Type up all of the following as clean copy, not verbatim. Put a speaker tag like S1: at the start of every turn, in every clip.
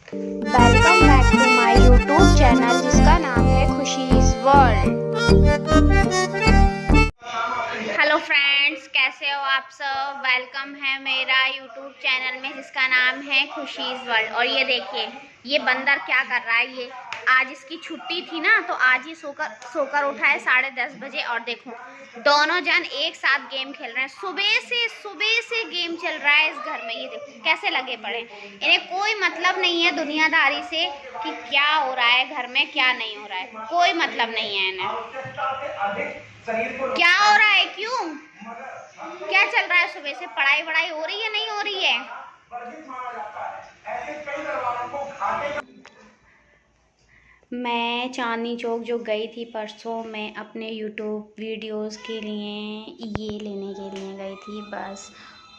S1: Welcome back to my YouTube channel जिसका नाम है खुशीज वर्ल्ड। हेलो फ्रेंड्स, कैसे हो आप सब। वेलकम है मेरा यूट्यूब चैनल में जिसका नाम है खुशीज वर्ल्ड। और ये देखिए, ये बंदर क्या कर रहा है। ये आज इसकी छुट्टी थी ना, तो आज ये सोकर उठा है 10:30 बजे। और देखो, दोनों जन एक साथ गेम खेल रहे हैं। सुबह से गेम चल रहा है इस घर में। ये देखो कैसे लगे पड़े। इन्हें कोई मतलब नहीं है दुनियादारी से कि क्या हो रहा है घर में, क्या नहीं हो रहा है। कोई मतलब नहीं है इन्हें। क्या हो रहा है, क्यों, क्या चल रहा है। सुबह से पढ़ाई वढ़ाई हो रही है, नहीं हो रही है। मैं चांदनी चौक जो गई थी परसों, मैं अपने यूट्यूब वीडियोस के लिए ये लेने के लिए गई थी बस।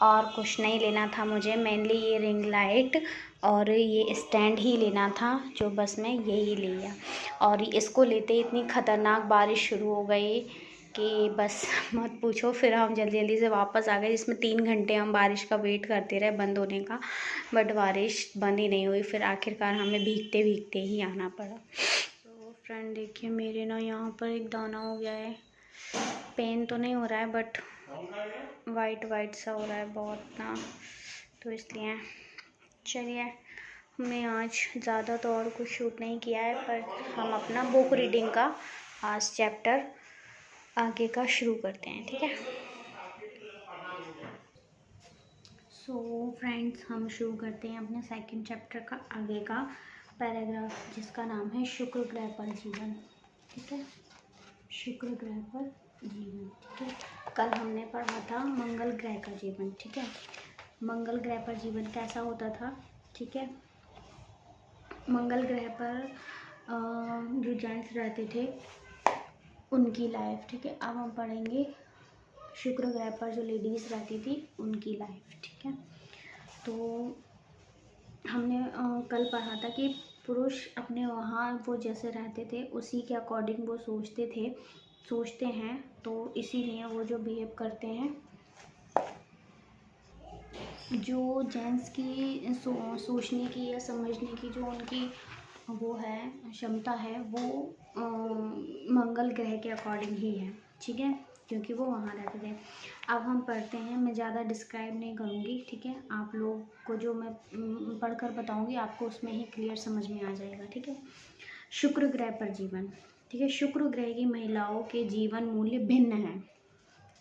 S1: और कुछ नहीं लेना था मुझे। मेनली ये रिंग लाइट और ये स्टैंड ही लेना था, जो बस मैं यही लिया। और इसको लेते ही इतनी ख़तरनाक बारिश शुरू हो गई कि बस मत पूछो। फिर हम जल्दी जल्दी से वापस आ गए, जिसमें 3 घंटे हम बारिश का वेट करते रहे बंद होने का, बट बारिश बंद ही नहीं हुई। फिर आखिरकार हमें भीगते भीगते ही आना पड़ा। तो फ्रेंड देखिए, मेरे ना यहाँ पर एक दाना हो गया है। पेन तो नहीं हो रहा है, बट वाइट वाइट सा हो रहा है बहुत ना, तो इसलिए चलिए। हमने आज ज़्यादा तो और कुछ शूट नहीं किया है, पर हम अपना बुक रीडिंग का आज चैप्टर आगे का शुरू करते हैं, ठीक है। सो फ्रेंड्स, हम शुरू करते हैं अपने सेकंड चैप्टर का आगे का पैराग्राफ, जिसका नाम है शुक्र ग्रह पर जीवन, ठीक है। शुक्र ग्रह पर जीवन, ठीक है। कल हमने पढ़ा था मंगल ग्रह का जीवन, ठीक है। मंगल ग्रह पर जीवन कैसा होता था, ठीक है। मंगल ग्रह पर जो जेंट्स रहते थे उनकी लाइफ, ठीक है। अब हम पढ़ेंगे शुक्र ग्रह पर जो लेडीज़ रहती थी उनकी लाइफ, ठीक है। तो हमने कल पढ़ा था कि पुरुष अपने वहाँ वो जैसे रहते थे उसी के अकॉर्डिंग वो सोचते हैं, तो इसीलिए वो जो बिहेव करते हैं, जो जेंट्स की सोचने की या समझने की जो उनकी वो है क्षमता है, वो मंगल ग्रह के अकॉर्डिंग ही है, ठीक है, क्योंकि वो वहाँ रहते थे। अब हम पढ़ते हैं। मैं ज़्यादा डिस्क्राइब नहीं करूँगी, ठीक है। आप लोग को जो मैं पढ़कर बताऊँगी आपको उसमें ही क्लियर समझ में आ जाएगा, ठीक है। शुक्र ग्रह पर जीवन, ठीक है। शुक्र ग्रह की महिलाओं के जीवन मूल्य भिन्न है,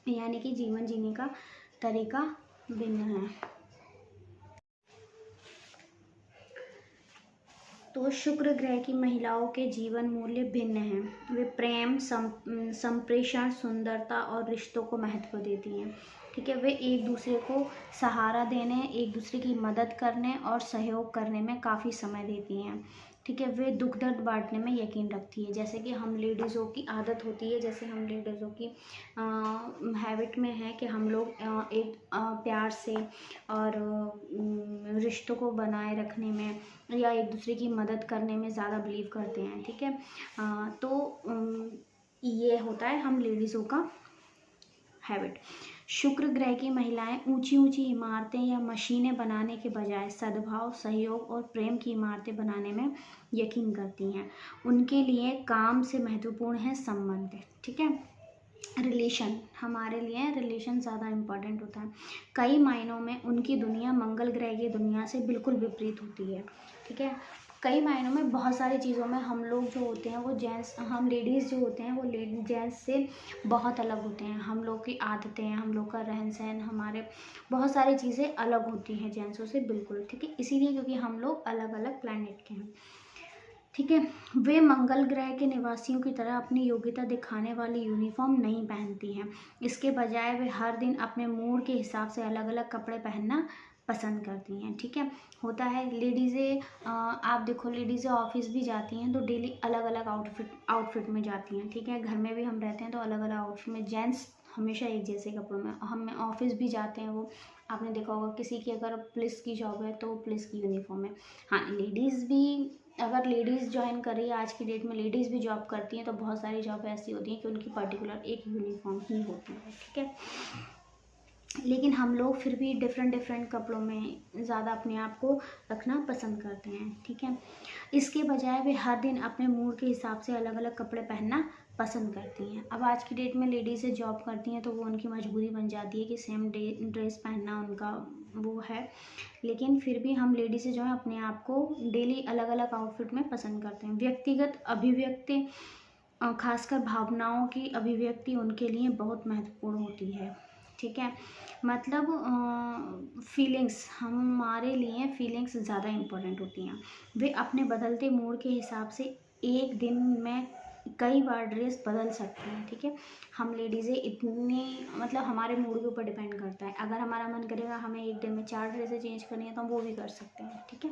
S1: यानी कि जीवन जीने का तरीका भिन्न है। तो शुक्र ग्रह की महिलाओं के जीवन मूल्य भिन्न हैं। वे प्रेम, संप्रेषण, सुंदरता और रिश्तों को महत्व देती हैं, ठीक है। वे एक दूसरे को सहारा देने, एक दूसरे की मदद करने और सहयोग करने में काफ़ी समय देती हैं, ठीक है। वे दुख दर्द बांटने में यकीन रखती है, जैसे कि हम लेडीज़ों की आदत होती है, जैसे हम लेडीज़ों की हैबिट में है कि हम लोग एक प्यार से और रिश्तों को बनाए रखने में या एक दूसरे की मदद करने में ज़्यादा बिलीव करते हैं, ठीक है। तो ये होता है हम लेडीज़ों का हैबिट। शुक्र ग्रह की महिलाएं ऊंची ऊंची इमारतें या मशीनें बनाने के बजाय सद्भाव, सहयोग और प्रेम की इमारतें बनाने में यकीन करती हैं। उनके लिए काम से महत्वपूर्ण है संबंध, ठीक है। रिलेशन, हमारे लिए रिलेशन ज़्यादा इम्पॉर्टेंट होता है। कई मायनों में उनकी दुनिया मंगल ग्रह की दुनिया से बिल्कुल विपरीत होती है, ठीक है। कई मायनों में बहुत सारी चीज़ों में हम लोग जो होते हैं वो हम लेडीज़ जो होते हैं वो जेंट्स से बहुत अलग होते हैं। हम लोग की आदतें, हम लोग का रहन सहन, हमारे बहुत सारी चीज़ें अलग होती हैं जेंट्सों से, बिल्कुल, ठीक है। इसीलिए क्योंकि हम लोग अलग अलग प्लैनेट के हैं, ठीक है। वे मंगल ग्रह के निवासियों की तरह अपनी योग्यता दिखाने वाली यूनिफॉर्म नहीं पहनती हैं। इसके बजाय वे हर दिन अपने मूड के हिसाब से अलग अलग कपड़े पहनना पसंद करती हैं, ठीक है। होता है लेडीज़ें, आप देखो लेडीज़ें ऑफिस भी जाती हैं तो डेली अलग अलग आउटफिट में जाती हैं, ठीक है। घर में भी हम रहते हैं तो अलग अलग आउटफिट में। जेंट्स हमेशा एक जैसे कपड़ों में। हम ऑफिस भी जाते हैं, वो आपने देखा होगा, किसी की अगर पुलिस की जॉब है तो पुलिस की यूनिफॉर्म है। हाँ, लेडीज़ भी, अगर लेडीज़ ज्वाइन कर रही है आज की डेट में, लेडीज़ भी जॉब करती हैं तो बहुत सारी जॉब ऐसी होती हैं कि उनकी पर्टिकुलर एक यूनिफॉर्म ही होती है, ठीक है। लेकिन हम लोग फिर भी डिफरेंट डिफरेंट कपड़ों में ज़्यादा अपने आप को रखना पसंद करते हैं, ठीक है। इसके बजाय वे हर दिन अपने मूड के हिसाब से अलग अलग कपड़े पहनना पसंद करती हैं। अब आज की डेट में लेडीज़ें जॉब करती हैं तो वो उनकी मजबूरी बन जाती है कि सेम ड्रेस पहनना उनका वो है, लेकिन फिर भी हम लेडीज़ें जो है अपने आप को डेली अलग अलग आउटफिट में पसंद करते हैं। व्यक्तिगत अभिव्यक्ति, खासकर भावनाओं की अभिव्यक्ति उनके लिए बहुत महत्वपूर्ण होती है, ठीक है। मतलब फीलिंग्स, हमारे लिए फीलिंग्स ज़्यादा इम्पोर्टेंट होती हैं। वे अपने बदलते मूड के हिसाब से एक दिन में कई बार ड्रेस बदल सकती हैं, ठीक है। हम लेडीज़ें इतनी, मतलब हमारे मूड के ऊपर डिपेंड करता है। अगर हमारा मन करेगा हमें एक दिन में 4 ड्रेसें चेंज करनी है तो हम वो भी कर सकते हैं, ठीक है।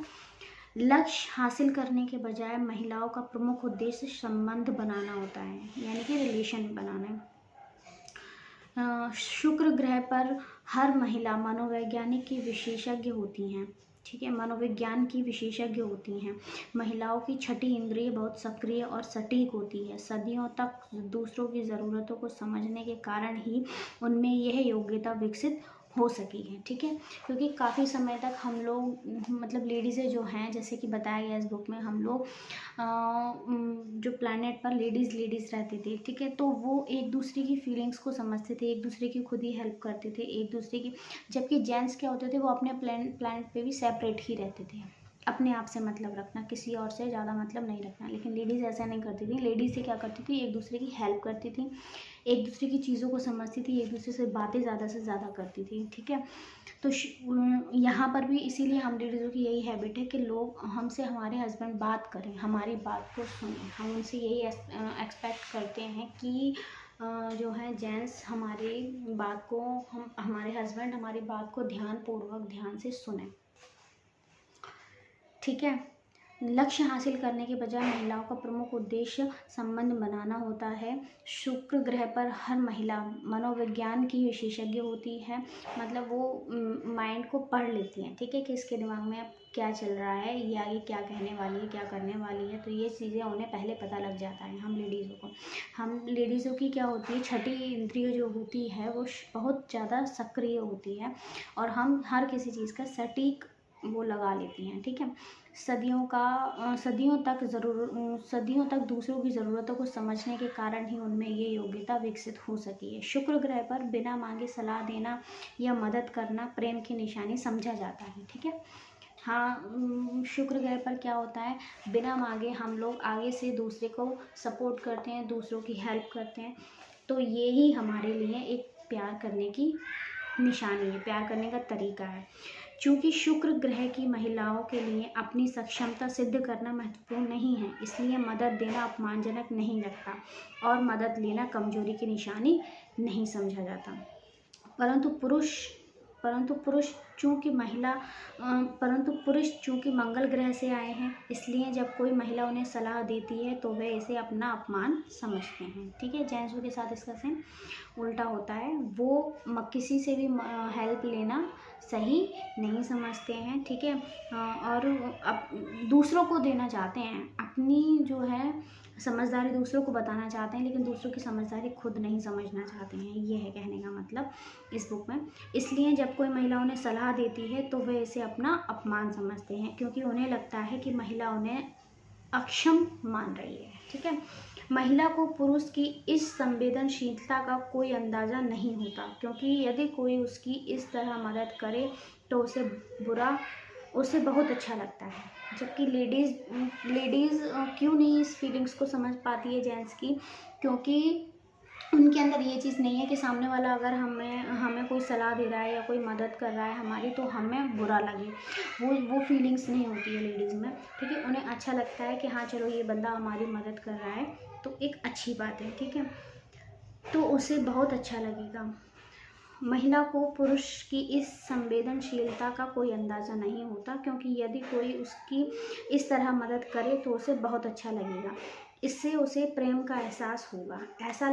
S1: लक्ष्य हासिल करने के बजाय महिलाओं का प्रमुख उद्देश्य संबंध बनाना होता है, यानी कि रिलेशन बनाना है। शुक्र ग्रह पर हर महिला मनोवैज्ञानिक की विशेषज्ञ होती हैं, ठीक है, मनोविज्ञान की विशेषज्ञ होती हैं। महिलाओं की छठी इंद्रिय बहुत सक्रिय और सटीक होती है। सदियों तक दूसरों की ज़रूरतों को समझने के कारण ही उनमें यह योग्यता विकसित हो सकी है, ठीक है। क्योंकि काफ़ी समय तक हम लोग, मतलब लेडीज़ें जो हैं, जैसे कि बताया गया इस बुक में, हम लोग जो प्लैनेट पर लेडीज़ रहती थी, ठीक है, तो वो एक दूसरे की फीलिंग्स को समझते थे, एक दूसरे की खुद ही हेल्प करते थे एक दूसरे की। जबकि जेंट्स क्या होते थे, वो अपने प्लैनेट पे भी सेपरेट ही रहते थे, अपने आप से मतलब रखना, किसी और से ज़्यादा मतलब नहीं रखना। लेकिन लेडीज़ ऐसा नहीं करती थी। लेडीज़ क्या करती थी, एक दूसरे की हेल्प करती थी, एक दूसरे की चीज़ों को समझती थी, एक दूसरे से बातें ज़्यादा से ज़्यादा करती थी, ठीक है। तो यहाँ पर भी इसीलिए हम लेडीज़ों की यही हैबिट है कि लोग हमसे, हमारे हस्बैंड बात करें, हमारी बात को सुनें। हम उनसे यही एक्सपेक्ट करते हैं कि जो है जेंट्स हमारी बात को, हमारे हस्बैंड हमारी बात को ध्यानपूर्वक, ध्यान से सुने, ठीक है। लक्ष्य हासिल करने के बजाय महिलाओं का प्रमुख उद्देश्य संबंध बनाना होता है। शुक्र ग्रह पर हर महिला मनोविज्ञान की विशेषज्ञ होती है। मतलब वो माइंड को पढ़ लेती हैं, ठीक है, कि इसके दिमाग में अब क्या चल रहा है, ये आगे क्या कहने वाली है, क्या करने वाली है। तो ये चीज़ें उन्हें पहले पता लग जाता है। हम लेडीज़ों की क्या होती है, छठी इंद्रिय जो होती है वो बहुत ज़्यादा सक्रिय होती है, और हम हर किसी चीज़ का सटीक वो लगा लेती हैं, ठीक है। सदियों तक दूसरों की ज़रूरतों को समझने के कारण ही उनमें ये योग्यता विकसित हो सकी है। शुक्र ग्रह पर बिना मांगे सलाह देना या मदद करना प्रेम की निशानी समझा जाता है, ठीक है। हाँ, शुक्र ग्रह पर क्या होता है, बिना मांगे हम लोग आगे से दूसरे को सपोर्ट करते हैं, दूसरों की हेल्प करते हैं। तो ये ही हमारे लिए एक प्यार करने की निशानी है, प्यार करने का तरीका है। चूँकि शुक्र ग्रह की महिलाओं के लिए अपनी सक्षमता सिद्ध करना महत्वपूर्ण नहीं है, इसलिए मदद देना अपमानजनक नहीं लगता और मदद लेना कमजोरी की निशानी नहीं समझा जाता। परंतु पुरुष परंतु पुरुष चूँकि मंगल ग्रह से आए हैं, इसलिए जब कोई महिला उन्हें सलाह देती है तो वे इसे अपना अपमान समझते हैं, ठीक है। जेंट्सों के साथ इसका सेम उल्टा होता है। वो किसी से भी हेल्प लेना सही नहीं समझते हैं, ठीक है। और दूसरों को देना चाहते हैं, अपनी जो है समझदारी दूसरों को बताना चाहते हैं, लेकिन दूसरों की समझदारी खुद नहीं समझना चाहते हैं। ये है कहने का मतलब इस बुक में। इसलिए जब कोई महिला उन्हें सलाह देती है तो वे इसे अपना अपमान समझते हैं, क्योंकि उन्हें लगता है कि महिला उन्हें अक्षम मान रही है, ठीक है। महिला को पुरुष की इस संवेदनशीलता का कोई अंदाज़ा नहीं होता, क्योंकि यदि कोई उसकी इस तरह मदद करे तो उसे बहुत अच्छा लगता है। जबकि लेडीज़ क्यों नहीं इस फीलिंग्स को समझ पाती है जेंट्स की, क्योंकि उनके अंदर ये चीज़ नहीं है कि सामने वाला अगर हमें कोई सलाह दे रहा है या कोई मदद कर रहा है हमारी, तो हमें बुरा लगे। वो फीलिंग्स नहीं होती है लेडीज़ में, ठीक है। उन्हें अच्छा लगता है कि हाँ चलो ये बंदा हमारी मदद कर रहा है तो एक अच्छी बात है, ठीक है, तो उसे बहुत अच्छा लगेगा। महिला को पुरुष की इस संवेदनशीलता का कोई अंदाज़ा नहीं होता, क्योंकि यदि कोई उसकी इस तरह मदद करे तो उसे बहुत अच्छा लगेगा। इससे उसे प्रेम का एहसास होगा। ऐसा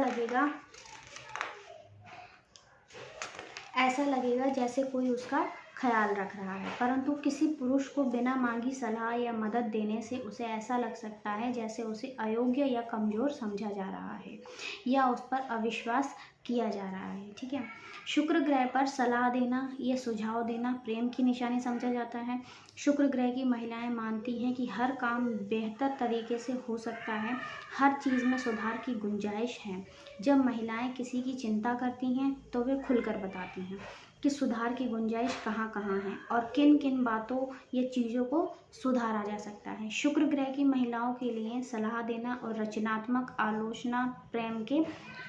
S1: लगेगा जैसे कोई उसका ख्याल रख रहा है। परंतु किसी पुरुष को बिना मांगी सलाह या मदद देने से उसे ऐसा लग सकता है जैसे उसे अयोग्य या कमज़ोर समझा जा रहा है, या उस पर अविश्वास किया जा रहा है। ठीक है, शुक्र ग्रह पर सलाह देना या सुझाव देना प्रेम की निशानी समझा जाता है। शुक्र ग्रह की महिलाएं मानती हैं कि हर काम बेहतर तरीके से हो सकता है, हर चीज़ में सुधार की गुंजाइश है। जब महिलाएं किसी की चिंता करती हैं तो वे खुलकर बताती हैं कि सुधार की गुंजाइश कहाँ कहाँ है और किन किन बातों या चीज़ों को सुधारा जा सकता है। शुक्र ग्रह की महिलाओं के लिए सलाह देना और रचनात्मक आलोचना प्रेम के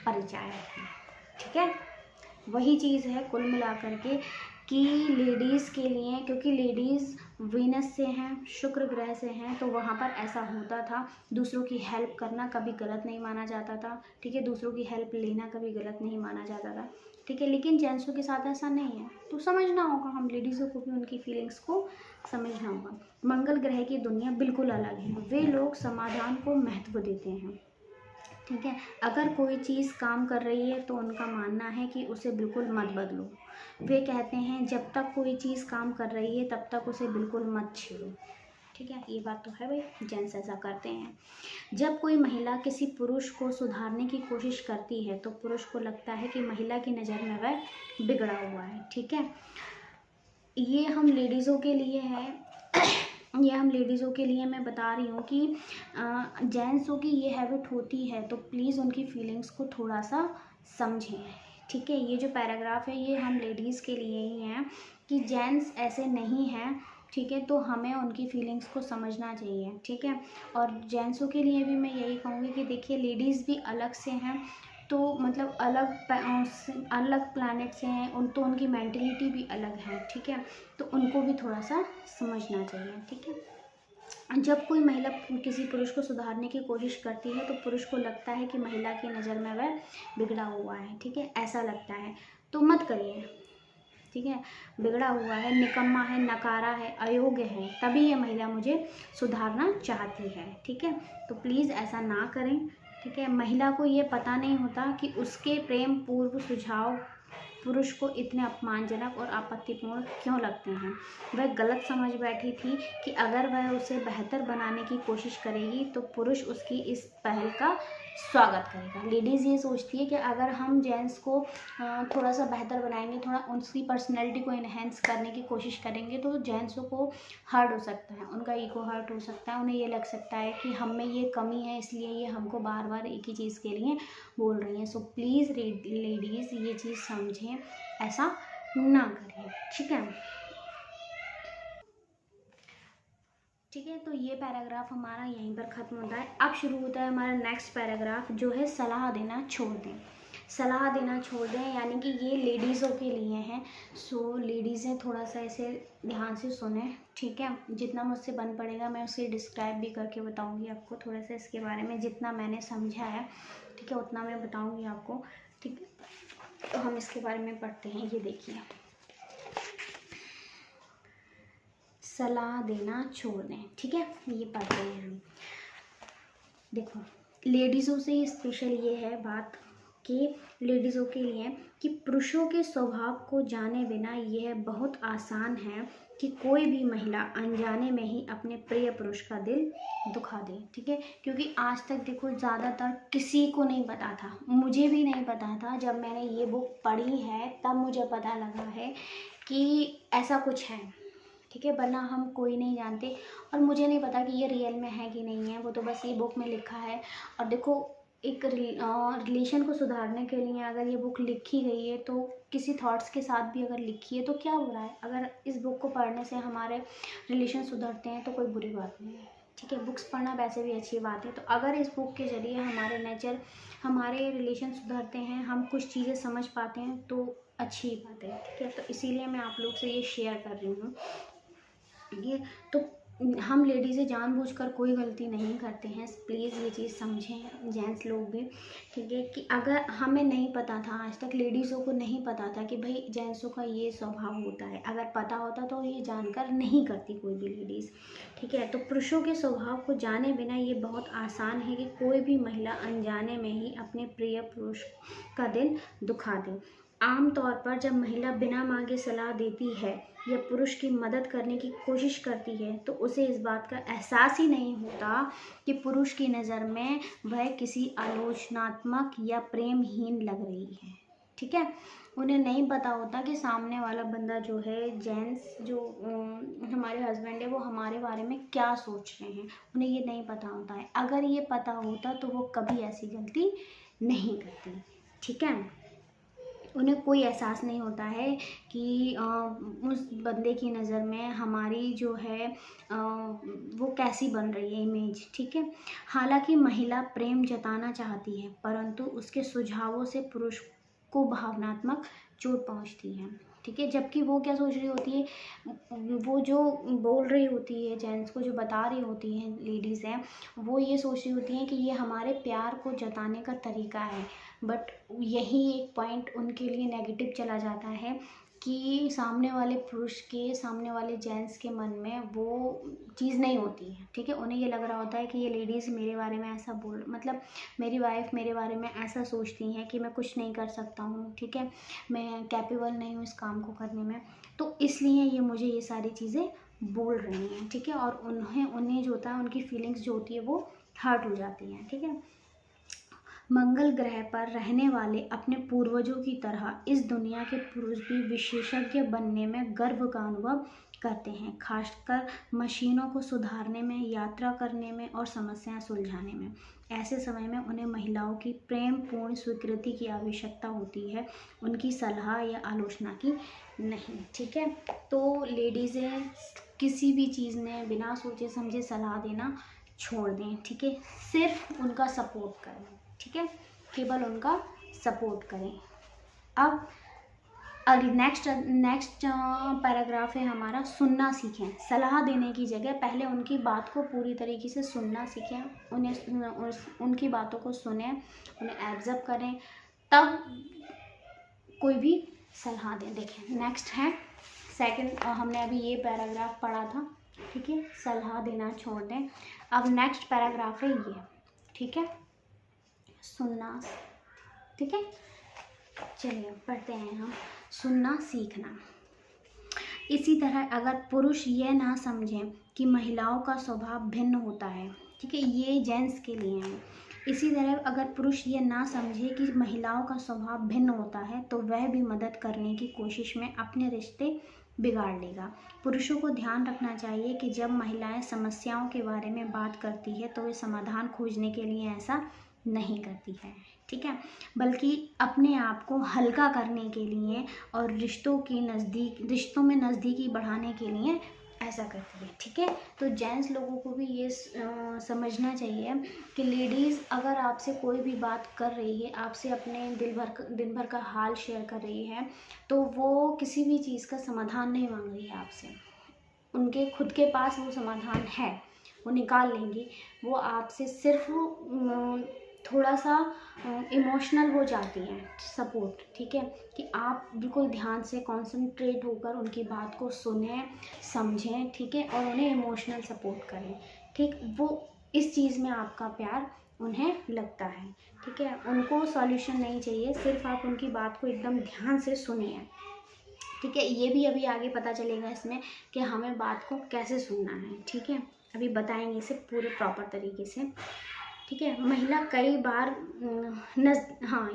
S1: परिचायक है। ठीक है, वही चीज़ है कुल मिलाकर के कि लेडीज़ के लिए, क्योंकि लेडीज़ वीनस से हैं, शुक्र ग्रह से हैं, तो वहाँ पर ऐसा होता था। दूसरों की हेल्प करना कभी गलत नहीं माना जाता था। ठीक है, दूसरों की हेल्प लेना कभी गलत नहीं माना जाता था। ठीक है, लेकिन जेंट्सों के साथ ऐसा नहीं है, तो समझना होगा, हम लेडीज़ों को भी उनकी फीलिंग्स को समझना होगा। मंगल ग्रह की दुनिया बिल्कुल अलग है। वे लोग समाधान को महत्व देते हैं। ठीक है, अगर कोई चीज़ काम कर रही है तो उनका मानना है कि उसे बिल्कुल मत बदलो। वे कहते हैं जब तक कोई चीज़ काम कर रही है तब तक उसे बिल्कुल मत छेड़ो। ठीक है, ये बात तो है भाई, जेंट्स ऐसा करते हैं। जब कोई महिला किसी पुरुष को सुधारने की कोशिश करती है तो पुरुष को लगता है कि महिला की नज़र में वह बिगड़ा हुआ है। ठीक है, ये हम लेडीज़ों के लिए है ये हम लेडीज़ों के लिए मैं बता रही हूँ कि जेंट्सों की ये हैबिट होती है, तो प्लीज़ उनकी फीलिंग्स को थोड़ा सा समझें। ठीक है, ये जो पैराग्राफ है ये हम लेडीज़ के लिए ही हैं कि जेंट्स ऐसे नहीं हैं। ठीक है, तो हमें उनकी फीलिंग्स को समझना चाहिए। ठीक है, और जेंट्सों के लिए भी मैं यही कहूँगी कि देखिए लेडीज़ भी अलग से हैं, तो मतलब अलग प्लैनेट से हैं, तो उनकी मेंटलिटी भी अलग है। ठीक है, तो उनको भी थोड़ा सा समझना चाहिए। ठीक है, जब कोई महिला किसी पुरुष को सुधारने की कोशिश करती है तो पुरुष को लगता है कि महिला की नज़र में वह बिगड़ा हुआ है। ठीक है, ऐसा लगता है, तो मत करिए। ठीक है, बिगड़ा हुआ है, निकम्मा है, नकारा है, अयोग्य है, तभी ये महिला मुझे सुधारना चाहती है। ठीक है, तो प्लीज़ ऐसा ना करें। ठीक है, महिला को ये पता नहीं होता कि उसके प्रेम पूर्व सुझाव पुरुष को इतने अपमानजनक और आपत्तिपूर्ण क्यों लगते हैं। वह गलत समझ बैठी थी कि अगर वह उसे बेहतर बनाने की कोशिश करेगी तो पुरुष उसकी इस पहल का स्वागत करेगा। लेडीज़ ये सोचती है कि अगर हम जेंट्स को थोड़ा सा बेहतर बनाएंगे, थोड़ा उसकी पर्सनैलिटी को इन्हेंस करने की कोशिश करेंगे, तो जेंट्सों को हर्ट हो सकता है, उनका ईगो हर्ट हो सकता है। उन्हें ये लग सकता है कि हम में ये कमी है, इसलिए ये हमको बार बार एक ही चीज़ के लिए बोल रही हैं। सो प्लीज़ लेडीज़ ये चीज़ समझें, ऐसा ना करें। ठीक है, ठीक है, तो ये पैराग्राफ हमारा यहीं पर ख़त्म होता है। अब शुरू होता है हमारा नेक्स्ट पैराग्राफ, जो है सलाह देना छोड़ दें। सलाह देना छोड़ दें यानी कि ये लेडीज़ों के लिए हैं। सो लेडीज़ें थोड़ा सा इसे ध्यान से सुने। ठीक है, जितना मुझसे बन पड़ेगा मैं उसे डिस्क्राइब भी करके बताऊंगी आपको, थोड़ा सा इसके बारे में जितना मैंने समझा है। ठीक है, उतना मैं बताऊंगी आपको। ठीक है, तो हम इसके बारे में पढ़ते हैं। ये देखिए, सलाह देना छोड़ दें। ठीक है, ये पढ़ते हैं हम। देखो, लेडीज़ों से स्पेशल ये है बात कि लेडीज़ों के लिए कि पुरुषों के स्वभाव को जाने बिना यह बहुत आसान है कि कोई भी महिला अनजाने में ही अपने प्रिय पुरुष का दिल दुखा दे। ठीक है, क्योंकि आज तक देखो ज़्यादातर किसी को नहीं पता था, मुझे भी नहीं पता था। जब मैंने ये बुक पढ़ी है तब मुझे पता लगा है कि ऐसा कुछ है। ठीक है, वरना हम कोई नहीं जानते, और मुझे नहीं पता कि ये रियल में है कि नहीं है, वो तो बस ये बुक में लिखा है। और देखो, एक रिलेशन को सुधारने के लिए अगर ये बुक लिखी गई है तो किसी थॉट्स के साथ भी अगर लिखी है तो क्या बुरा है। अगर इस बुक को पढ़ने से हमारे रिलेशन सुधरते हैं तो कोई बुरी बात नहीं है। ठीक है, बुक्स पढ़ना वैसे भी अच्छी बात है, तो अगर इस बुक के ज़रिए हमारे नेचर, हमारे रिलेशन सुधरते हैं, हम कुछ चीज़ें समझ पाते हैं, तो अच्छी बात है। ठीक है, तो इसीलिए मैं आप लोग से ये शेयर कर रही हूँ। ये तो हम लेडीज़ें जानबूझकर कोई गलती नहीं करते हैं, प्लीज़ ये चीज़ समझें जेंट्स लोग भी। ठीक है, कि अगर हमें नहीं पता था, आज तक लेडीज़ों को नहीं पता था कि भाई जेंट्सों का ये स्वभाव होता है, अगर पता होता तो ये जानकर नहीं करती कोई भी लेडीज़। ठीक है, तो पुरुषों के स्वभाव को जाने बिना ये बहुत आसान है कि कोई भी महिला अनजाने में ही अपने प्रिय पुरुष का दिल दुखा दे। आमतौर पर जब महिला बिना मांगे सलाह देती है या पुरुष की मदद करने की कोशिश करती है तो उसे इस बात का एहसास ही नहीं होता कि पुरुष की नज़र में वह किसी आलोचनात्मक या प्रेमहीन लग रही है। ठीक है। उन्हें नहीं पता होता कि सामने वाला बंदा जो है, जेंट्स जो हमारे हस्बैंड है, वो हमारे बारे में क्या सोच रहे हैं, उन्हें ये नहीं पता होता है। अगर ये पता होता तो वो कभी ऐसी गलती नहीं करती, ठीक है। उन्हें कोई एहसास नहीं होता है कि उस बंदे की नज़र में हमारी जो है वो कैसी बन रही है इमेज, ठीक है। हालांकि महिला प्रेम जताना चाहती है, परंतु उसके सुझावों से पुरुष को भावनात्मक चोट पहुंचती है, ठीक है। जबकि वो क्या सोच रही होती है, वो जो बोल रही होती है जेंट्स को, जो बता रही होती हैं लेडीज़ हैं, वो ये सोच रही होती हैं कि ये हमारे प्यार को जताने का तरीका है। बट यही एक पॉइंट उनके लिए नेगेटिव चला जाता है कि सामने वाले पुरुष के, सामने वाले जेंट्स के मन में वो चीज़ नहीं होती है, ठीक है। उन्हें ये लग रहा होता है कि ये लेडीज़ मेरे बारे में ऐसा बोल, मतलब मेरी वाइफ मेरे बारे में ऐसा सोचती हैं कि मैं कुछ नहीं कर सकता हूँ, ठीक है, मैं कैपेबल नहीं हूँ इस काम को करने में, तो इसलिए ये मुझे ये सारी चीज़ें बोल रही हैं, ठीक है। और उन्हें जो होता है, उनकी फीलिंग्स जो होती है वो हर्ट हो जाती हैं, ठीक है। मंगल ग्रह पर रहने वाले अपने पूर्वजों की तरह इस दुनिया के पुरुष भी विशेषज्ञ बनने में गर्व का अनुभव करते हैं, खासकर मशीनों को सुधारने में, यात्रा करने में और समस्याएं सुलझाने में। ऐसे समय में उन्हें महिलाओं की प्रेम पूर्ण स्वीकृति की आवश्यकता होती है, उनकी सलाह या आलोचना की नहीं, ठीक है। तो लेडीज़ें किसी भी चीज़ में बिना सोचे समझे सलाह देना छोड़ दें, ठीक है। सिर्फ उनका सपोर्ट करें, ठीक है, केवल उनका सपोर्ट करें। अब नेक्स्ट पैराग्राफ है हमारा, सुनना सीखें। सलाह देने की जगह पहले उनकी बात को पूरी तरीके से सुनना सीखें, उनकी बातों को सुने, उन्हें एब्जर्व करें, तब कोई भी सलाह दें। देखें नेक्स्ट है सेकंड, हमने अभी ये पैराग्राफ पढ़ा था, ठीक है, सलाह देना छोड़ दें। अब नेक्स्ट पैराग्राफ है ये, ठीक है, सुनना, ठीक है। चलिए पढ़ते हैं हम, सुनना सीखना। इसी तरह अगर पुरुष ये ना समझें कि महिलाओं का स्वभाव भिन्न होता है, ठीक है, ये जेंट्स के लिए है। इसी तरह अगर पुरुष ये ना समझे कि महिलाओं का स्वभाव भिन्न होता है, तो वह भी मदद करने की कोशिश में अपने रिश्ते बिगाड़ लेगा। पुरुषों को ध्यान रखना चाहिए कि जब महिलाएं समस्याओं के बारे में बात करती है तो वे समाधान खोजने के लिए ऐसा नहीं करती है, ठीक है, बल्कि अपने आप को हल्का करने के लिए और रिश्तों में नज़दीकी बढ़ाने के लिए ऐसा करती है, ठीक है। तो जेंट्स लोगों को भी ये समझना चाहिए कि लेडीज़ अगर आपसे कोई भी बात कर रही है, आपसे अपने दिन भर का हाल शेयर कर रही है, तो वो किसी भी चीज़ का समाधान नहीं मांग रही है आपसे, उनके खुद के पास वो समाधान है, वो निकाल लेंगी। वो आपसे सिर्फ थोड़ा सा इमोशनल हो जाती हैं, सपोर्ट, ठीक है, कि आप बिल्कुल ध्यान से कंसंट्रेट होकर उनकी बात को सुनें, समझें, ठीक है, और उन्हें इमोशनल सपोर्ट करें, ठीक। वो इस चीज़ में आपका प्यार उन्हें लगता है, ठीक है। उनको सॉल्यूशन नहीं चाहिए, सिर्फ आप उनकी बात को एकदम ध्यान से सुनिए, ठीक है। ये भी अभी आगे पता चलेगा इसमें कि हमें बात को कैसे सुनना है, ठीक है, अभी बताएंगे इसे पूरे प्रॉपर तरीके से, ठीक है। महिला कई बार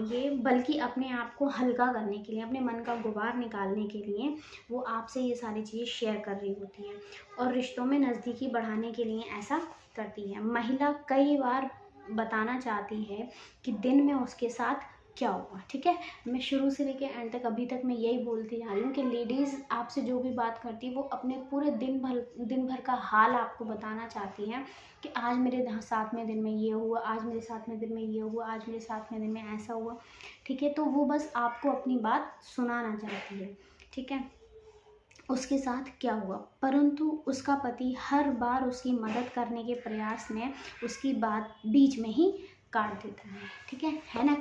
S1: ये बल्कि अपने आप को हल्का करने के लिए, अपने मन का गुबार निकालने के लिए वो आपसे ये सारी चीज़ें शेयर कर रही होती है और रिश्तों में नज़दीकी बढ़ाने के लिए ऐसा करती है। महिला कई बार बताना चाहती है कि दिन में उसके साथ क्या हुआ, ठीक है। मैं शुरू से लेकर एंड तक अभी तक मैं यही बोलती जा रही हूँ कि लेडीज़ आपसे जो भी बात करती है वो अपने पूरे दिन भर का हाल आपको बताना चाहती हैं कि आज मेरे साथ में दिन में ये हुआ, आज मेरे साथ में दिन में ये हुआ, आज मेरे साथ में दिन में ऐसा हुआ, ठीक है। तो वो बस आपको अपनी बात सुनाना चाहती है, ठीक है, उसके साथ क्या हुआ, परंतु उसका पति हर बार उसकी मदद करने के प्रयास में उसकी बात बीच में ही काट देता है, है ना।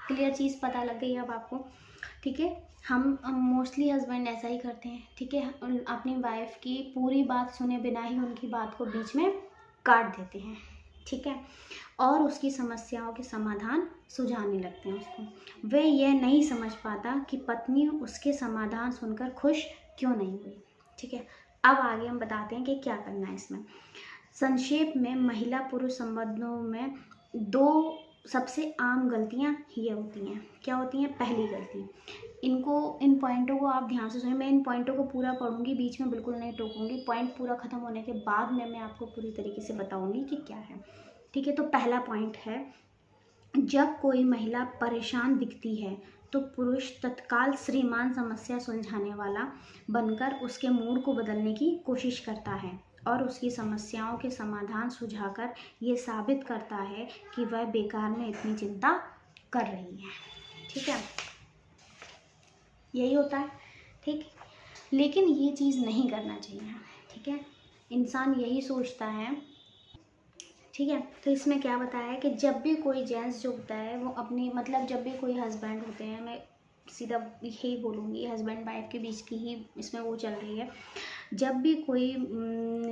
S1: क्लियर चीज़ पता लग गई अब आपको, ठीक है। हम मोस्टली हस्बैंड ऐसा ही करते हैं, ठीक है, अपनी वाइफ की पूरी बात सुने बिना ही उनकी बात को बीच में काट देते हैं, ठीक है, और उसकी समस्याओं के समाधान सुझाने लगते हैं उसको। वह यह नहीं समझ पाता कि पत्नी उसके समाधान सुनकर खुश क्यों नहीं हुई, ठीक है। अब आगे हम बताते हैं कि क्या करना है इसमें। संक्षेप में महिला पुरुष संबंधों में दो सबसे आम गलतियाँ ये होती हैं। क्या होती हैं? पहली गलती, इन पॉइंटों को आप ध्यान से सुनिए। मैं इन पॉइंटों को पूरा पढ़ूंगी, बीच में बिल्कुल नहीं टोकूंगी। पॉइंट पूरा खत्म होने के बाद में मैं आपको पूरी तरीके से बताऊंगी कि क्या है। ठीक है, तो पहला पॉइंट है, जब कोई महिला परेशान दिखती है तो पुरुष तत्काल श्रीमान समस्या सुलझाने वाला बनकर उसके मूड को बदलने की कोशिश करता है और उसकी समस्याओं के समाधान सुझाकर ये साबित करता है कि वह बेकार में इतनी चिंता कर रही है। ठीक है, यही होता है। ठीक, लेकिन ये चीज़ नहीं करना चाहिए। ठीक है, इंसान यही सोचता है। ठीक है, तो इसमें क्या बताया है कि जब भी कोई जेंट्स जो होता है वो अपनी मतलब जब भी कोई हस्बैंड होते हैं, मैं सीधा यही बोलूँगी, हस्बैंड वाइफ के बीच की ही इसमें वो चल रही है। जब भी कोई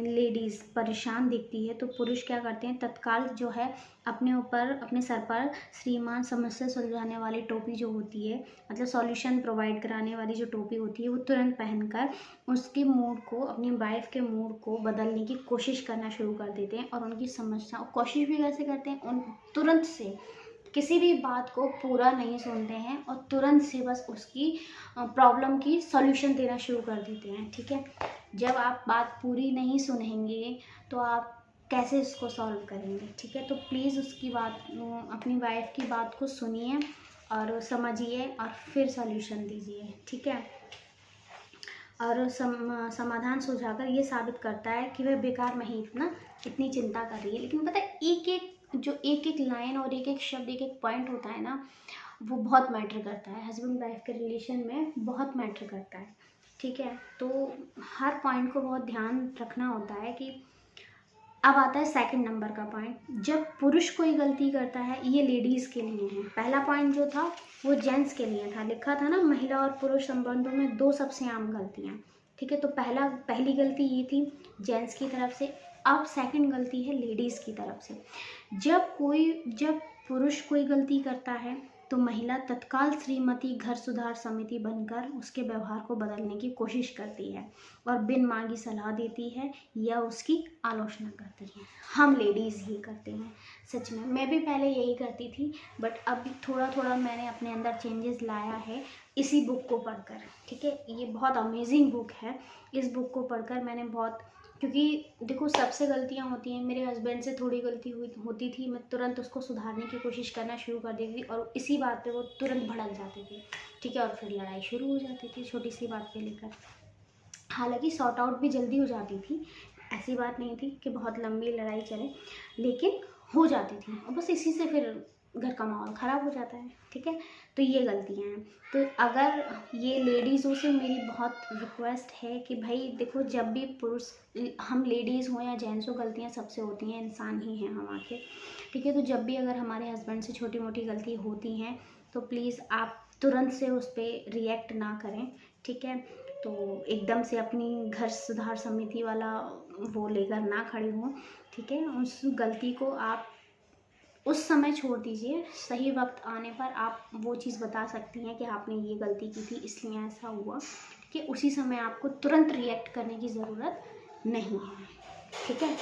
S1: लेडीज़ परेशान दिखती है तो पुरुष क्या करते हैं, तत्काल जो है अपने ऊपर अपने सर पर श्रीमान समस्या सुलझाने वाली टोपी जो होती है, मतलब सॉल्यूशन प्रोवाइड कराने वाली जो टोपी होती है, वो तुरंत पहनकर उसके मूड को, अपनी वाइफ के मूड को बदलने की कोशिश करना शुरू कर देते हैं। और उनकी समस्या कोशिश भी कैसे करते हैं, उन तुरंत से किसी भी बात को पूरा नहीं सुनते हैं और तुरंत से बस उसकी प्रॉब्लम की सॉल्यूशन देना शुरू कर देते हैं। ठीक है, जब आप बात पूरी नहीं सुनेंगे तो आप कैसे इसको सॉल्व करेंगे। ठीक है, तो प्लीज़ उसकी बात, अपनी वाइफ की बात को सुनिए और समझिए और फिर सॉल्यूशन दीजिए। ठीक है, और समाधान सुझाकर ये साबित करता है कि वह बेकार में ही इतनी चिंता कर रही है। लेकिन पता है, एक एक लाइन और एक एक शब्द, एक एक पॉइंट होता है ना, वो बहुत मैटर करता है। हस्बैंड वाइफ के रिलेशन में बहुत मैटर करता है। ठीक है, तो हर पॉइंट को बहुत ध्यान रखना होता है। कि अब आता है सेकंड नंबर का पॉइंट, जब पुरुष कोई गलती करता है, ये लेडीज़ के लिए है। पहला पॉइंट जो था वो जेंट्स के लिए था, लिखा था ना महिला और पुरुष संबंधों में दो सबसे आम गलतियाँ। ठीक है, तो पहली गलती ये थी जेंट्स की तरफ से। अब सेकंड गलती है लेडीज़ की तरफ से। जब पुरुष कोई गलती करता है तो महिला तत्काल श्रीमती घर सुधार समिति बनकर उसके व्यवहार को बदलने की कोशिश करती है और बिन मांगी सलाह देती है या उसकी आलोचना करती है। हम लेडीज़ ये करते हैं। सच में मैं भी पहले यही करती थी, बट अब थोड़ा थोड़ा मैंने अपने अंदर चेंजेस लाया है इसी बुक को पढ़कर। ठीक है, ये बहुत अमेजिंग बुक है। इस बुक को पढ़कर मैंने बहुत, क्योंकि देखो सबसे गलतियाँ होती हैं। मेरे हस्बैंड से थोड़ी गलती होती थी, मैं तुरंत उसको सुधारने की कोशिश करना शुरू कर देती थी और इसी बात पे वो तुरंत भड़क जाते थे। ठीक है, और फिर लड़ाई शुरू हो जाती थी छोटी सी बात पे लेकर। हालांकि सॉर्ट आउट भी जल्दी हो जाती थी, ऐसी बात नहीं थी कि बहुत लंबी लड़ाई चले, लेकिन हो जाती थी और बस इसी से फिर घर का माहौल ख़राब हो जाता है। ठीक है, तो ये गलतियाँ हैं। तो अगर ये लेडीज़ों से मेरी बहुत रिक्वेस्ट है कि भाई देखो, जब भी पुरुष, हम लेडीज़ हों या जेंट्स हो, गलतियाँ सबसे होती हैं, इंसान ही हैं हम आखिर। ठीक है, तो जब भी अगर हमारे हस्बैंड से छोटी मोटी गलती होती हैं तो प्लीज़ आप तुरंत से उस पर रिएक्ट ना करें। ठीक है, तो एकदम से अपनी घर सुधार समिति वाला वो लेकर ना खड़े हों। ठीक है, उस गलती को आप उस समय छोड़ दीजिए। सही वक्त आने पर आप वो चीज़ बता सकती हैं कि आपने ये गलती की थी इसलिए ऐसा हुआ। कि उसी समय आपको तुरंत रिएक्ट करने की ज़रूरत नहीं है। ठीक है,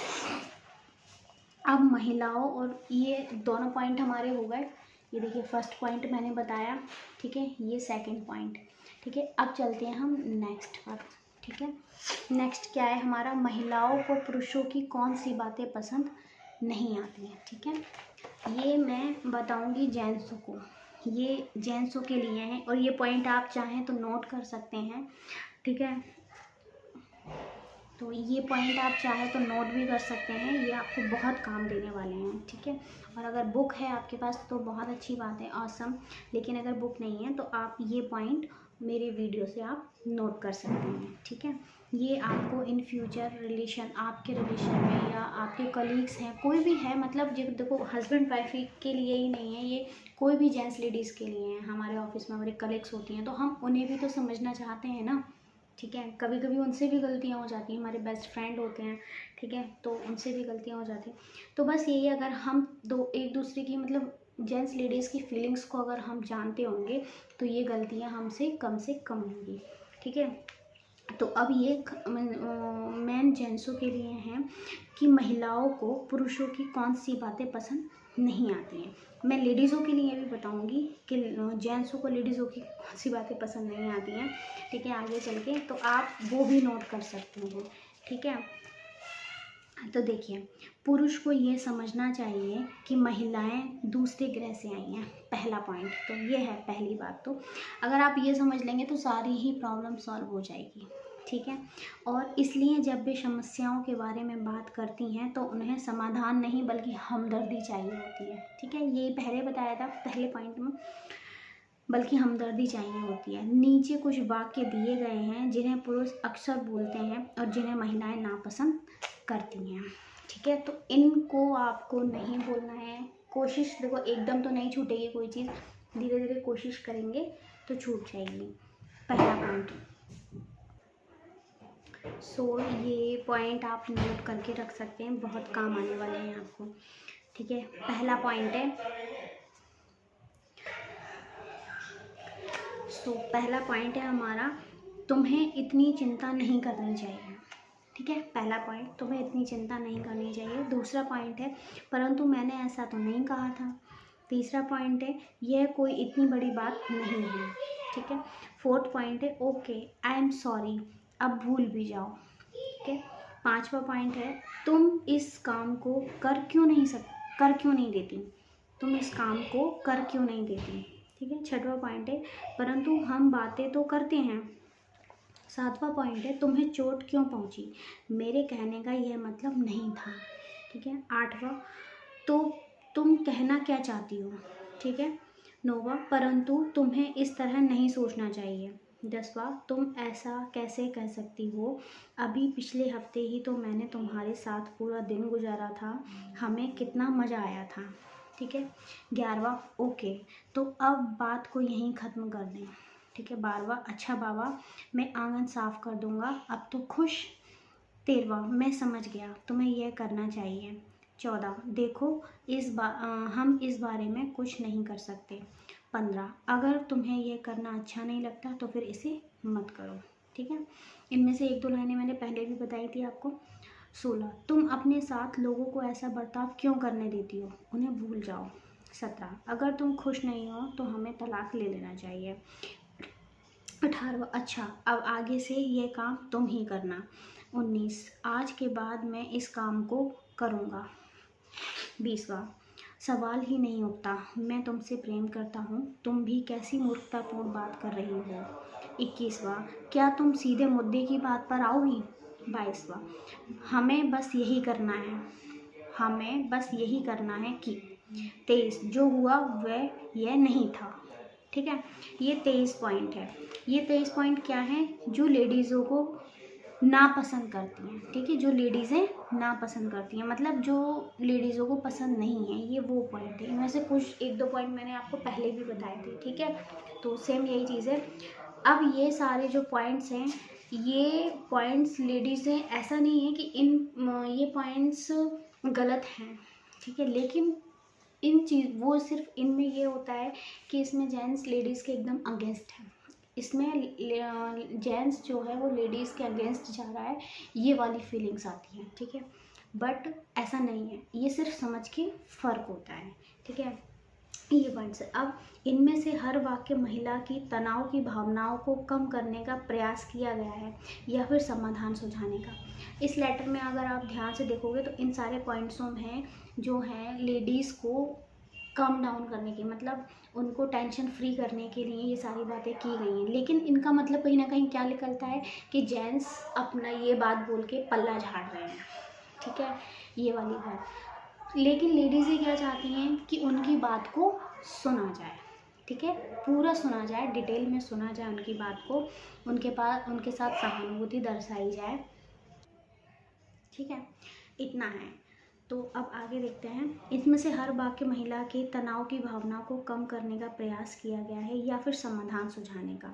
S1: अब महिलाओं, और ये दोनों पॉइंट हमारे हो गए। ये देखिए फर्स्ट पॉइंट मैंने बताया। ठीक है, ये सेकंड पॉइंट। ठीक है, अब चलते हैं हम नेक्स्ट पर। ठीक है, नेक्स्ट क्या है हमारा, महिलाओं को पुरुषों की कौन सी बातें पसंद नहीं आती हैं। ठीक है, ये मैं बताऊंगी जेंट्सों को, ये जेंट्सों के लिए हैं और ये पॉइंट आप चाहें तो नोट कर सकते हैं। ठीक है, तो ये पॉइंट आप चाहे तो नोट भी कर सकते हैं, ये आपको बहुत काम देने वाले हैं। ठीक है, और अगर बुक है आपके पास तो बहुत अच्छी बात है, ऑसम। लेकिन अगर बुक नहीं है तो आप ये पॉइंट मेरे वीडियो से आप नोट कर सकते हैं। ठीक है, ये आपको इन फ्यूचर रिलेशन, आपके रिलेशन में या आपके कलीग्स हैं, कोई भी है, मतलब जो देखो हस्बैंड वाइफ के लिए ही नहीं है ये, कोई भी जेंट्स लेडीज़ के लिए हैं। हमारे ऑफिस में हमारे कलीग्स होती हैं तो हम उन्हें भी तो समझना चाहते हैं ना। ठीक है, कभी कभी उनसे भी गलतियाँ हो जाती हैं, हमारे बेस्ट फ्रेंड होते हैं। ठीक है, तो उनसे भी गलतियाँ हो जाती हैं। तो बस यही, अगर हम एक दूसरे की, मतलब जेंट्स लेडीज़ की फीलिंग्स को अगर हम जानते होंगे तो ये गलतियाँ हमसे कम होंगी। ठीक है, तो अब ये मेन जेंट्सों के लिए हैं कि महिलाओं को पुरुषों की कौन सी बातें पसंद नहीं आती हैं। मैं लेडीज़ों के लिए भी बताऊंगी कि जेंट्सों को लेडीज़ों की कौन सी बातें पसंद नहीं आती हैं, ठीक है, आगे चल के, तो आप वो भी नोट कर सकते हो, ठीक है। तो देखिए, पुरुष को ये समझना चाहिए कि महिलाएं दूसरे ग्रह से आई हैं, पहला पॉइंट तो ये है। पहली बात तो अगर आप ये समझ लेंगे तो सारी ही प्रॉब्लम सॉल्व हो जाएगी, ठीक है। और इसलिए जब भी समस्याओं के बारे में बात करती हैं तो उन्हें समाधान नहीं बल्कि हमदर्दी चाहिए होती है, ठीक है। ये पहले बताया था पहले पॉइंट में, बल्कि हमदर्दी चाहिए होती है। नीचे कुछ वाक्य दिए गए हैं जिन्हें पुरुष अक्सर बोलते हैं और जिन्हें महिलाएं नापसंद करती हैं, ठीक है। तो इनको आपको नहीं बोलना है। कोशिश देखो, एकदम तो नहीं छूटेगी कोई चीज़, धीरे धीरे कोशिश करेंगे तो छूट जाएगी। पहला पॉइंट, सो ये पॉइंट आप नोट करके रख सकते हैं, बहुत काम आने वाले हैं आपको, ठीक है। पहला पॉइंट है, पहला पॉइंट है हमारा, तुम्हें इतनी चिंता नहीं करनी चाहिए, ठीक है। पहला पॉइंट, तुम्हें इतनी चिंता नहीं करनी चाहिए। दूसरा पॉइंट है, परंतु मैंने ऐसा तो नहीं कहा था। तीसरा पॉइंट है, यह कोई इतनी बड़ी बात नहीं है, ठीक है। फोर्थ पॉइंट है, ओके आई एम सॉरी, अब भूल भी जाओ, ठीक है। पांचवा पॉइंट है, तुम इस काम को कर क्यों नहीं देती, तुम इस काम को कर क्यों नहीं देती, ठीक है। छठवां पॉइंट है, परंतु हम बातें तो करते हैं। सातवां पॉइंट है, तुम्हें चोट क्यों पहुंची, मेरे कहने का यह मतलब नहीं था, ठीक है। आठवां, तो तुम कहना क्या चाहती हो, ठीक है। नौवां, परंतु तुम्हें इस तरह नहीं सोचना चाहिए। 10वां, तुम ऐसा कैसे कह सकती हो, अभी पिछले हफ्ते ही तो मैंने तुम्हारे साथ पूरा दिन गुजारा था, हमें कितना मज़ा आया था, ठीक है। 11वां, ओके तो अब बात को यहीं ख़त्म कर दें, ठीक है। 12वां, अच्छा बाबा मैं आंगन साफ कर दूंगा, अब तो खुश। 13वां, मैं समझ गया, तुम्हें यह करना चाहिए। 14, देखो हम इस बारे में कुछ नहीं कर सकते। 15, अगर तुम्हें यह करना अच्छा नहीं लगता तो फिर इसे मत करो, ठीक है। इनमें से एक दो लाइनें मैंने पहले भी बताई थी आपको। 16, तुम अपने साथ लोगों को ऐसा बर्ताव क्यों करने देती हो, उन्हें भूल जाओ। 17, अगर तुम खुश नहीं हो तो हमें तलाक ले लेना चाहिए। 18वां, अच्छा अब आगे से ये काम तुम ही करना। 19, आज के बाद मैं इस काम को करूँगा। 20वां, सवाल ही नहीं उठता, मैं तुमसे प्रेम करता हूँ, तुम भी कैसी मूर्खतापूर्ण बात कर रही हो। 21वां, क्या तुम सीधे मुद्दे की बात पर आओगी। 22वां, हमें बस यही करना है, कि 23, जो हुआ वह यह नहीं था, ठीक है। ये 23 पॉइंट है। ये 23 पॉइंट क्या है, जो लेडीज़ों को नापसंद करती हैं, ठीक है। जो लेडीज़ें नापसंद करती हैं, मतलब जो लेडीज़ों को पसंद नहीं है, ये वो पॉइंट है। इनमें से कुछ एक दो पॉइंट मैंने आपको पहले भी बताए थे, ठीक है। तो सेम यही चीज़ है। अब ये सारे जो पॉइंट्स हैं, ये पॉइंट्स लेडीज़ें, ऐसा नहीं है कि ये पॉइंट्स गलत हैं, ठीक है, लेकिन वो सिर्फ इनमें ये होता है कि इसमें जेंट्स लेडीज़ के एकदम अगेंस्ट है, इसमें जेंट्स जो है वो लेडीज़ के अगेंस्ट जा रहा है, ये वाली फीलिंग्स आती हैं, ठीक है। बट ऐसा नहीं है, ये सिर्फ समझ के फ़र्क होता है, ठीक है। ये पॉइंट्स है। अब इनमें से हर वाक्य महिला की तनाव की भावनाओं को कम करने का प्रयास किया गया है या फिर समाधान सुझाने का। इस लेटर में अगर आप ध्यान से देखोगे तो इन सारे पॉइंट्सों में जो है लेडीज़ को कम डाउन करने की, मतलब उनको टेंशन फ्री करने के लिए ये सारी बातें की गई हैं। लेकिन इनका मतलब कहीं ना कहीं क्या निकलता है कि जेंट्स अपना ये बात बोल के पल्ला झाड़ रहे हैं, ठीक है, ये वाली बात। लेकिन लेडीज़ ये क्या चाहती हैं कि उनकी बात को सुना जाए, ठीक है, पूरा सुना जाए, डिटेल में सुना जाए उनकी बात को, उनके साथ सहानुभूति दर्शाई जाए, ठीक है, इतना है। तो अब आगे देखते हैं। इसमें से हर वाक्य महिला के तनाव की भावना को कम करने का प्रयास किया गया है या फिर समाधान सुझाने का।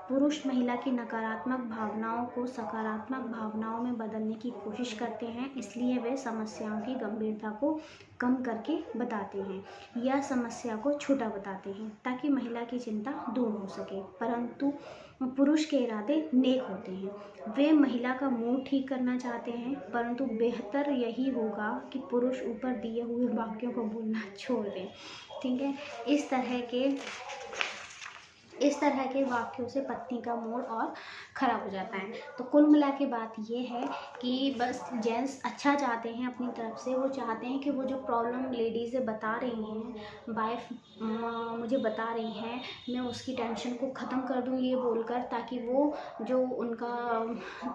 S1: पुरुष महिला की नकारात्मक भावनाओं को सकारात्मक भावनाओं में बदलने की कोशिश करते हैं, इसलिए वे समस्याओं की गंभीरता को कम करके बताते हैं या समस्या को छोटा बताते हैं ताकि महिला की चिंता दूर हो सके। परंतु पुरुष के इरादे नेक होते हैं, वे महिला का मूड ठीक करना चाहते हैं, परंतु बेहतर यही होगा कि पुरुष ऊपर दिए हुए वाक्यों को बोलना छोड़ दें। ठीक है, इस तरह के वाक्यों से पत्नी का मूड और ख़राब हो जाता है। तो कुल मिला के बात ये है कि बस जेंट्स अच्छा चाहते हैं अपनी तरफ से, वो चाहते हैं कि वो जो प्रॉब्लम लेडीज़ें बता रही हैं, वाइफ मुझे बता रही हैं, मैं उसकी टेंशन को ख़त्म कर दूँ ये बोलकर, ताकि वो जो उनका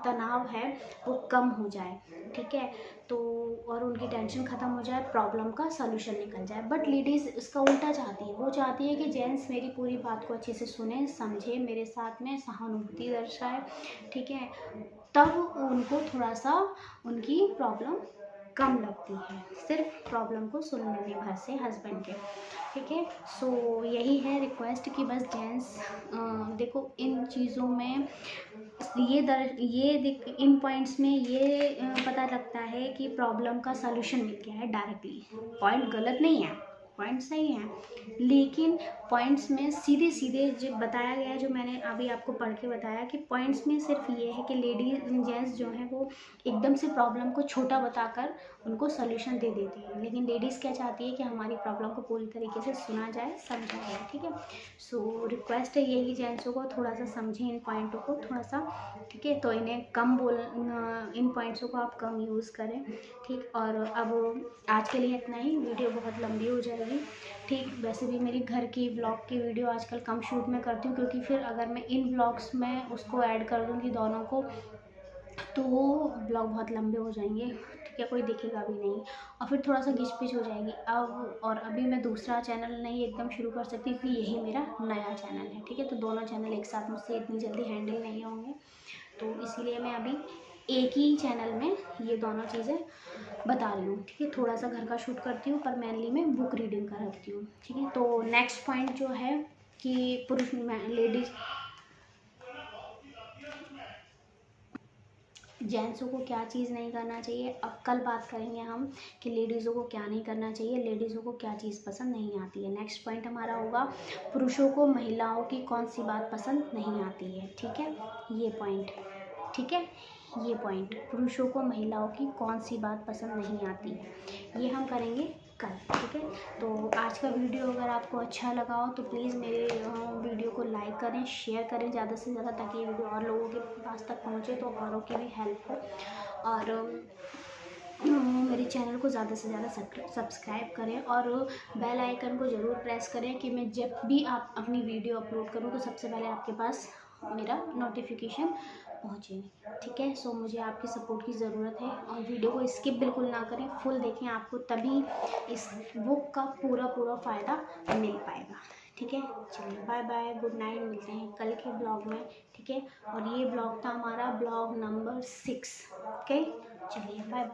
S1: तनाव है वो कम हो जाए। ठीक है, तो और उनकी टेंशन ख़त्म हो जाए, प्रॉब्लम का सॉल्यूशन निकल जाए। बट लेडीज़ इसका उल्टा चाहती है, वो चाहती है कि जेंट्स मेरी पूरी बात को अच्छे से सुने, समझे, मेरे साथ में सहानुभूति दर्शाए। ठीक है, तब उनको थोड़ा सा उनकी प्रॉब्लम कम लगती है, सिर्फ प्रॉब्लम को सुनने में भर से हस्बैंड के। ठीक है, सो यही है रिक्वेस्ट कि बस जेंट्स देखो इन चीज़ों में इन पॉइंट्स में ये पता लगता है कि प्रॉब्लम का सॉल्यूशन मिल गया है डायरेक्टली। पॉइंट गलत नहीं है, पॉइंट सही हैं, लेकिन पॉइंट्स में सीधे सीधे जो बताया गया है, जो मैंने अभी आपको पढ़ के बताया कि पॉइंट्स में सिर्फ ये है कि लेडीज जेंट्स जो हैं वो एकदम से प्रॉब्लम को छोटा बताकर उनको सॉल्यूशन दे देती है, लेकिन लेडीज़ क्या चाहती है कि हमारी प्रॉब्लम को पूरी तरीके से सुना जाए, समझा जाए। ठीक है, सो रिक्वेस्ट है ये कि जेंट्सों को थोड़ा सा समझें इन पॉइंटों को थोड़ा सा। ठीक है, तो इन्हें इन पॉइंट्सों को आप कम यूज़ करें। ठीक, और अब आज के लिए इतना ही, वीडियो बहुत लंबी हो जाएगी। ठीक, वैसे भी मेरी घर की ब्लॉग की वीडियो आजकल कम शूट में करती हूँ, क्योंकि फिर अगर मैं इन ब्लॉग्स में उसको ऐड कर दूँगी दोनों को, तो वो ब्लॉग बहुत लंबे हो जाएंगे। ठीक है, कोई देखेगा भी नहीं और फिर थोड़ा सा घिच पिच हो जाएगी। अब और अभी मैं दूसरा चैनल नहीं एकदम शुरू कर सकती, क्योंकि यही मेरा नया चैनल है। ठीक है, तो दोनों चैनल एक साथ मुझसे इतनी जल्दी हैंडल नहीं होंगे, तो इसीलिए मैं अभी एक ही चैनल में ये दोनों चीज़ें बता रही हूँ। ठीक है, थोड़ा सा घर का शूट करती हूँ, पर मेनली मैं बुक रीडिंग का रखती हूँ। ठीक है, तो नेक्स्ट पॉइंट जो है कि पुरुष लेडीज़ जेंट्सों को क्या चीज़ नहीं करना चाहिए। अब कल बात करेंगे हम कि लेडीज़ों को क्या नहीं करना चाहिए, लेडीज़ों को क्या चीज़ पसंद नहीं आती है। नेक्स्ट पॉइंट हमारा होगा पुरुषों को महिलाओं की कौन सी बात पसंद नहीं आती है। ठीक है, ये पॉइंट। ठीक है, ये पॉइंट पुरुषों को महिलाओं की कौन सी बात पसंद नहीं आती है, ये हम करेंगे कल। ठीक है, तो आज का वीडियो अगर आपको अच्छा लगा हो तो प्लीज़ मेरे वीडियो को लाइक करें, शेयर करें ज़्यादा से ज़्यादा, ताकि ये वीडियो और लोगों के पास तक पहुँचे, तो औरों की भी हेल्प हो। और मेरे चैनल को ज़्यादा से ज़्यादा सब्सक्राइब करें और बेल आइकन को ज़रूर प्रेस करें कि मैं जब भी आप अपनी वीडियो अपलोड करूँ तो सबसे पहले आपके पास मेरा नोटिफिकेशन पहुँचे। ठीक है, सो मुझे आपकी सपोर्ट की ज़रूरत है और वीडियो को स्किप बिल्कुल ना करें, फुल देखें, आपको तभी इस बुक का पूरा फ़ायदा मिल पाएगा। ठीक है, चलिए बाय बाय, गुड नाइट, मिलते हैं कल के ब्लॉग में। ठीक है, और ये ब्लॉग था हमारा ब्लॉग नंबर 6। ओके, चलिए बाय।